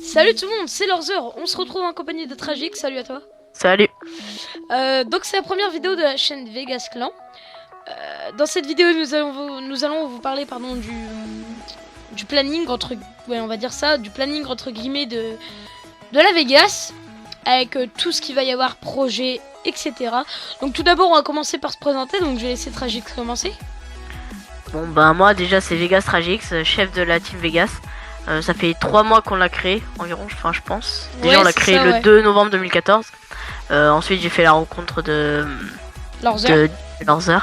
Salut tout le monde, c'est Lorzer. On se retrouve en compagnie de Tragique. Salut à toi. Salut. Donc c'est la première vidéo de la chaîne Vegas Clan. Dans cette vidéo, nous allons vous parler du planning entre, on va dire ça, du planning entre guillemets de la Vegas, avec tout ce qu'il va y avoir, projet, etc. Donc tout d'abord, on va commencer par se présenter. Donc je vais laisser Tragique commencer. Bon bah moi déjà c'est Vegas Tragix, chef de la team Vegas. Ça fait 3 mois qu'on l'a créé environ, enfin je pense. Déjà Ouais, on l'a c'est créé ça, le ouais. 2 novembre 2014. Ensuite j'ai fait la rencontre de Lorzer. Lancer.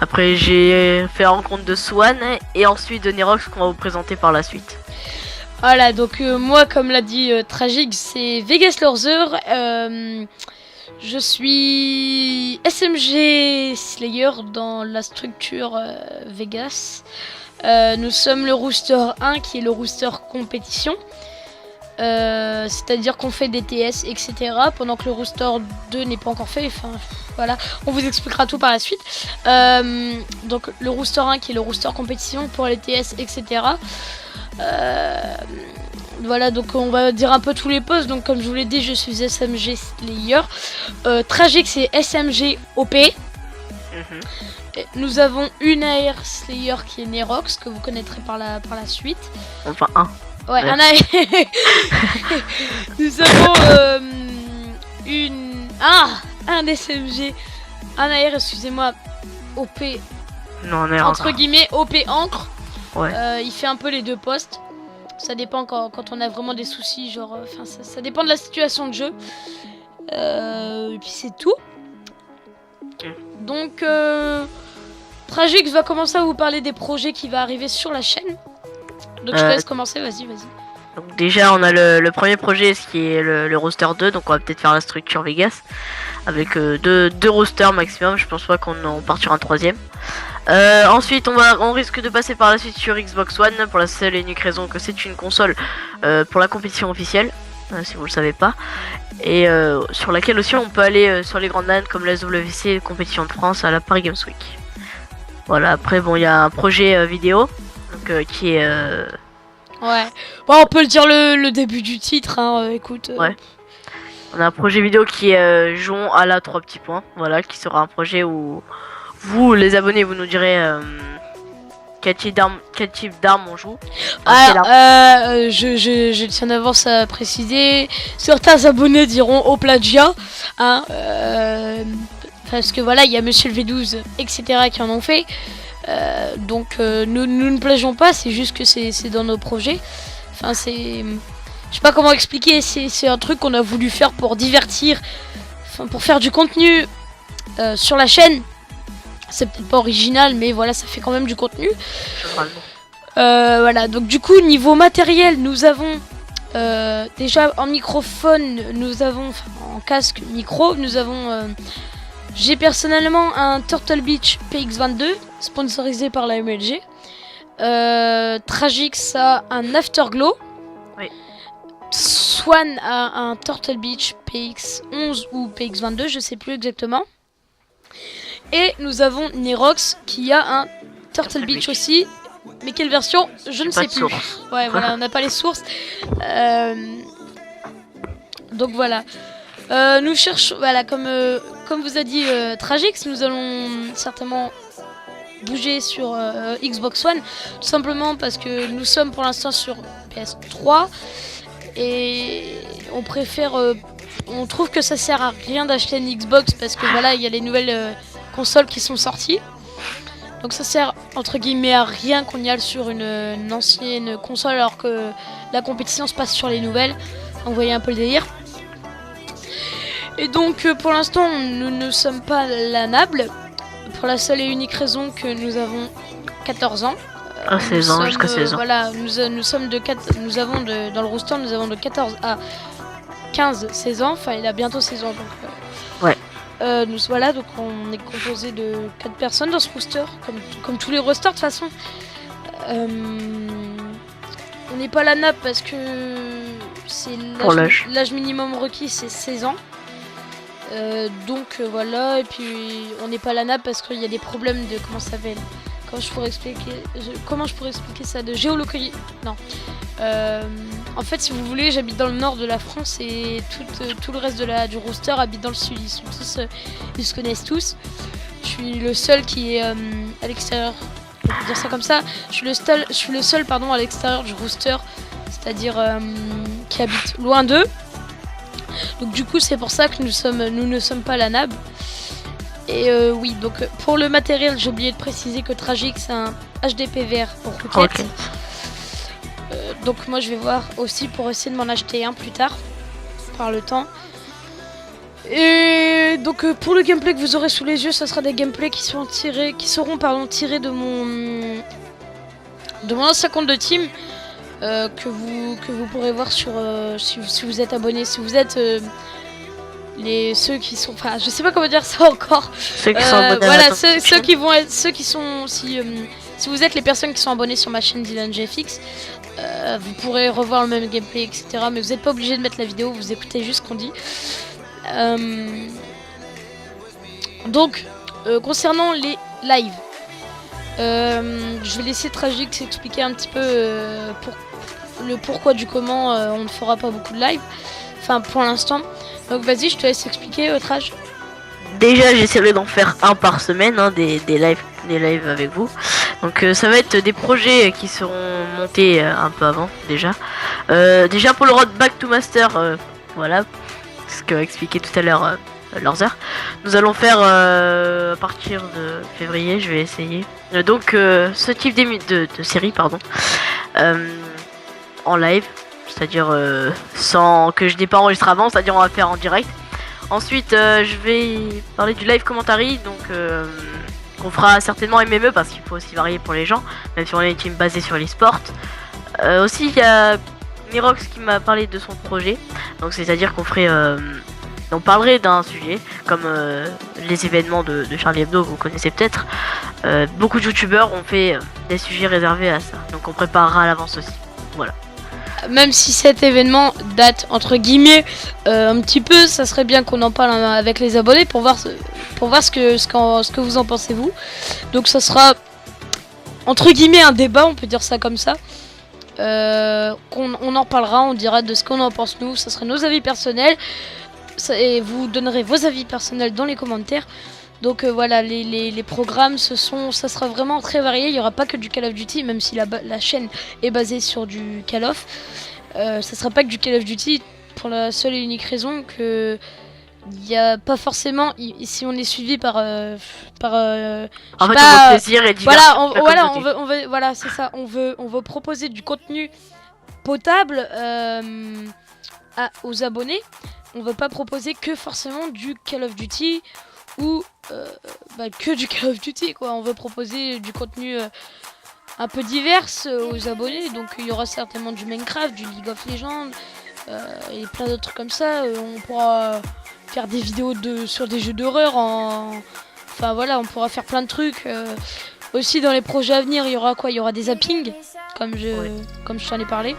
Après j'ai fait la rencontre de Swan et ensuite de Nerox qu'on va vous présenter par la suite. Voilà, donc moi, comme l'a dit Tragique, c'est Vegas Lorzer. Je suis SMG Slayer dans la structure Vegas. Nous sommes le rooster 1 qui est le rooster compétition. C'est-à-dire qu'on fait des TS, etc. Pendant que le rooster 2 n'est pas encore fait. Enfin, voilà, on vous expliquera tout par la suite. Donc le rooster 1 qui est le rooster compétition pour les TS, etc. Voilà, donc on va dire un peu tous les postes. Donc comme je vous l'ai dit, je suis SMG Slayer. Tragique, c'est SMG OP. Et nous avons une AR Slayer qui est Nerox, que vous connaîtrez par la suite. Enfin un. Ouais, Ouais. un AR. Nous avons un SMG. Un AR, excusez-moi, OP, Non on est entre guillemets, OP encre. Ouais. Il fait un peu les deux postes. Ça dépend quand on a vraiment des soucis, genre, enfin ça dépend de la situation de jeu. Et puis c'est tout. Donc Tragique va commencer à vous parler des projets qui va arriver sur la chaîne. Donc je te laisse commencer, vas-y. Donc déjà on a le premier projet, ce qui est le roster 2, donc on va peut-être faire la structure Vegas avec deux rosters maximum. Je pense pas qu'on en part sur un troisième. Ensuite on risque de passer par la suite sur Xbox One pour la seule et unique raison que c'est une console pour la compétition officielle, si vous le savez pas, et sur laquelle aussi on peut aller sur les grandes LAN comme la WC, compétition de France à la Paris Games Week. Voilà, après bon il y a un projet vidéo donc, qui est Ouais, bon, on peut le dire le début du titre, hein, écoute. Ouais. On a un projet vidéo qui est jouons à la 3 petits points, voilà, qui sera un projet où vous, les abonnés, vous nous direz quel type d'arme on joue. Alors, je tiens d'avance à préciser, certains abonnés diront au plagiat, hein, parce que voilà, il y a Monsieur le V12, etc. qui en ont fait. Donc nous ne plagions pas, c'est juste que c'est dans nos projets. Enfin, je sais pas comment expliquer, c'est un truc qu'on a voulu faire pour divertir, enfin pour faire du contenu sur la chaîne. C'est peut-être pas original, mais voilà, ça fait quand même du contenu. Voilà, donc du coup, niveau matériel, nous avons déjà en microphone, nous avons, enfin, en casque micro, nous avons j'ai personnellement un Turtle Beach PX22 sponsorisé par la MLG. Tragix a un Afterglow. Oui. Swan a un Turtle Beach PX11 ou PX22, je sais plus exactement. Et nous avons Nerox qui a un Turtle Beach aussi. Mais quelle version? Je ne sais plus. Source. Ouais, voilà, on n'a pas les sources. Donc voilà. Nous cherchons, voilà, comme vous a dit Tragix, nous allons certainement bouger sur Xbox One, tout simplement parce que nous sommes pour l'instant sur PS3 et on préfère, on trouve que ça sert à rien d'acheter une Xbox parce que voilà, il y a les nouvelles consoles qui sont sorties. Donc ça sert entre guillemets à rien qu'on y aille sur une ancienne console alors que la compétition se passe sur les nouvelles. Vous voyez un peu le délire. Et donc pour l'instant nous ne sommes pas lanables pour la seule et unique raison que nous avons 14 ans. 16 ans jusqu'à 16 ans. Voilà, nous sommes nous avons dans le roster nous avons de 14 à 15-16 ans, enfin il a bientôt 16 ans donc ouais. Voilà, donc on est composé de 4 personnes dans ce roster, comme tous les rosters de toute façon. On n'est pas la nappe parce que c'est l'âge minimum requis, c'est 16 ans. Donc voilà, et puis on n'est pas la nappe parce qu'il y a des problèmes de comment ça s'appelle. Comment je pourrais expliquer ça, de géolocalisation. Non. En fait, si vous voulez, j'habite dans le nord de la France et tout le reste du roster habite dans le sud. Ils sont tous, ils se connaissent tous. Je suis le seul qui est à l'extérieur. On peut dire ça comme ça. Je suis le seul pardon, à l'extérieur du roster, c'est-à-dire qui habite loin d'eux. Donc du coup, c'est pour ça que nous ne sommes pas la NAB. Et oui, donc pour le matériel, j'ai oublié de préciser que Tragic c'est un HDPVR pour Rocket. Donc moi je vais voir aussi pour essayer de m'en acheter un plus tard, par le temps. Et donc pour le gameplay que vous aurez sous les yeux, ça sera des gameplays qui seront tirés de mon ancien compte de team que vous pourrez voir sur si vous êtes abonné, si vous êtes ceux qui sont, enfin je sais pas comment dire ça encore. Ceux qui sont abonnés. Voilà, ceux qui vont être, ceux qui sont si vous êtes les personnes qui sont abonnées sur ma chaîne Dylan GFX, vous pourrez revoir le même gameplay, etc. Mais vous n'êtes pas obligé de mettre la vidéo, vous écoutez juste ce qu'on dit. Donc, concernant les lives, je vais laisser Tragic s'expliquer un petit peu le pourquoi du comment on ne fera pas beaucoup de live. Enfin, pour l'instant. Donc, vas-y, je te laisse expliquer, Trage. Déjà, j'essaierai d'en faire un par semaine, hein, des lives avec vous. Donc ça va être des projets qui seront montés un peu avant déjà. Déjà pour le Road Back to Master, voilà, ce qu'a expliqué tout à l'heure Lorzer. Nous allons faire à partir de février, je vais essayer. Donc ce type de série, pardon, en live, c'est-à-dire sans que je n'ai pas enregistré avant, c'est-à-dire on va faire en direct. Ensuite, je vais parler du live commentary, donc qu'on fera certainement MME parce qu'il faut aussi varier pour les gens, même si on est une team basée sur l'e-sport. Aussi, il y a Mirox qui m'a parlé de son projet, donc c'est-à-dire qu'on ferait, on parlerait d'un sujet comme les événements de Charlie Hebdo, vous connaissez peut-être. Beaucoup de youtubeurs ont fait des sujets réservés à ça, donc on préparera à l'avance aussi. Voilà. Même si cet événement date entre guillemets un petit peu, ça serait bien qu'on en parle avec les abonnés pour voir ce que vous en pensez vous. Donc ça sera entre guillemets un débat, on peut dire ça comme ça. On en parlera, on dira de ce qu'on en pense nous, ça sera nos avis personnels. Et vous donnerez vos avis personnels dans les commentaires. Donc voilà, les programmes, ça sera vraiment très varié. Il n'y aura pas que du Call of Duty, même si la chaîne est basée sur du Call of. Ça sera pas que du Call of Duty pour la seule et unique raison que il n'y a pas forcément, si on est suivi par en fait, on veut plaisir et divertir. Voilà, c'est ça. On veut proposer du contenu potable aux abonnés. On veut pas proposer que forcément du Call of Duty ou que du Call of Duty quoi. On veut proposer du contenu un peu divers aux abonnés, donc il y aura certainement du Minecraft, du League of Legends et plein d'autres trucs comme ça. On pourra faire des vidéos sur des jeux d'horreur, enfin voilà, on pourra faire plein de trucs. Aussi dans les projets à venir, il y aura quoi? Il y aura des zappings, comme je t'en ai parlé.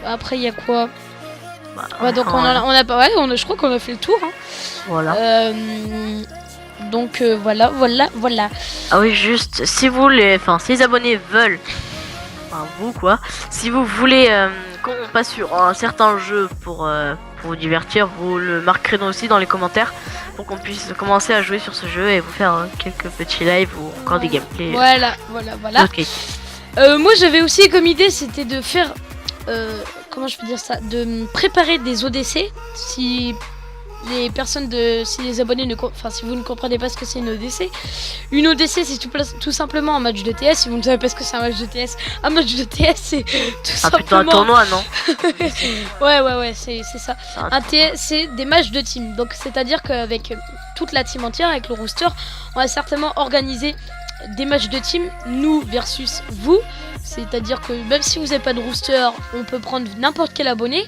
Après il y a quoi? Donc je crois qu'on a fait le tour. Hein. Voilà. Donc voilà. Ah oui, juste si si les abonnés veulent, enfin vous quoi, si vous voulez qu'on passe sur un certain jeu pour vous divertir, vous le marquerez aussi dans les commentaires pour qu'on puisse commencer à jouer sur ce jeu et vous faire quelques petits lives ou encore des gameplays. Voilà. Okay. Moi j'avais aussi comme idée, c'était de faire comment je peux dire ça, de préparer des ODC si les abonnés si vous ne comprenez pas ce que c'est une ODC. Une ODC c'est tout simplement un match de TS. Si vous ne savez pas ce que c'est un match de TS, c'est tout simplement plutôt un tournoi, non? ouais, c'est ça. Un TS c'est des matchs de team. Donc c'est-à-dire qu'avec toute la team entière, avec le roster, on va certainement organiser des matchs de team, nous versus vous. C'est-à-dire que même si vous n'avez pas de rooster, on peut prendre n'importe quel abonné.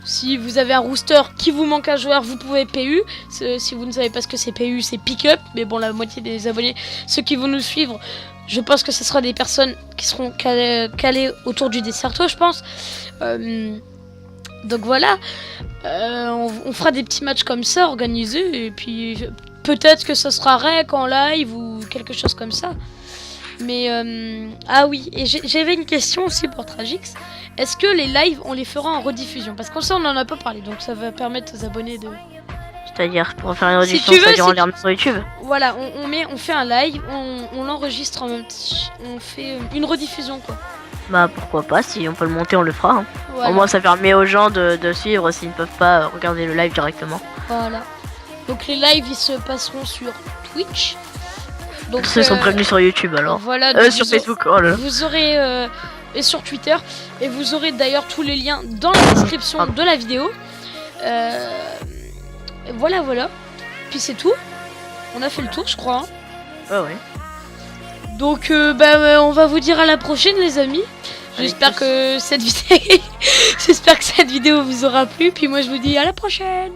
Si vous avez un rooster qui vous manque un joueur, vous pouvez PU. Si vous ne savez pas ce que c'est PU, c'est pick-up. Mais bon, la moitié des abonnés, ceux qui vont nous suivre, je pense que ce sera des personnes qui seront calées autour du Desserto, je pense. Donc voilà, on fera des petits matchs comme ça, organisés. Et puis peut-être que ce sera rec en live ou quelque chose comme ça. Mais ah oui, et j'avais une question aussi pour Tragix. Est-ce que les lives, on les fera en rediffusion? Parce qu'on ça, on n'en a pas parlé, donc ça va permettre aux abonnés de... C'est-à-dire, pour faire une Si rediffusion, tu veux, c'est-à-dire si on les remet sur YouTube. Voilà, on fait un live, on l'enregistre en même temps, on fait une rediffusion quoi. Bah pourquoi pas, si on peut le monter, on le fera. Hein. Voilà. Au moins ça permet aux gens de suivre s'ils ne peuvent pas regarder le live directement. Voilà. Donc les lives, ils se passeront sur Twitch. Donc Ceux sont prévenus sur YouTube alors. Voilà. Donc Sur Facebook, oh là là. Vous aurez et sur Twitter, et vous aurez d'ailleurs tous les liens dans la description de la vidéo. Voilà. Puis c'est tout. On a fait le tour, je crois. Hein. Ouais, ouais. Donc, on va vous dire à la prochaine, les amis. J'espère que cette vidéo vous aura plu. Puis moi, je vous dis à la prochaine.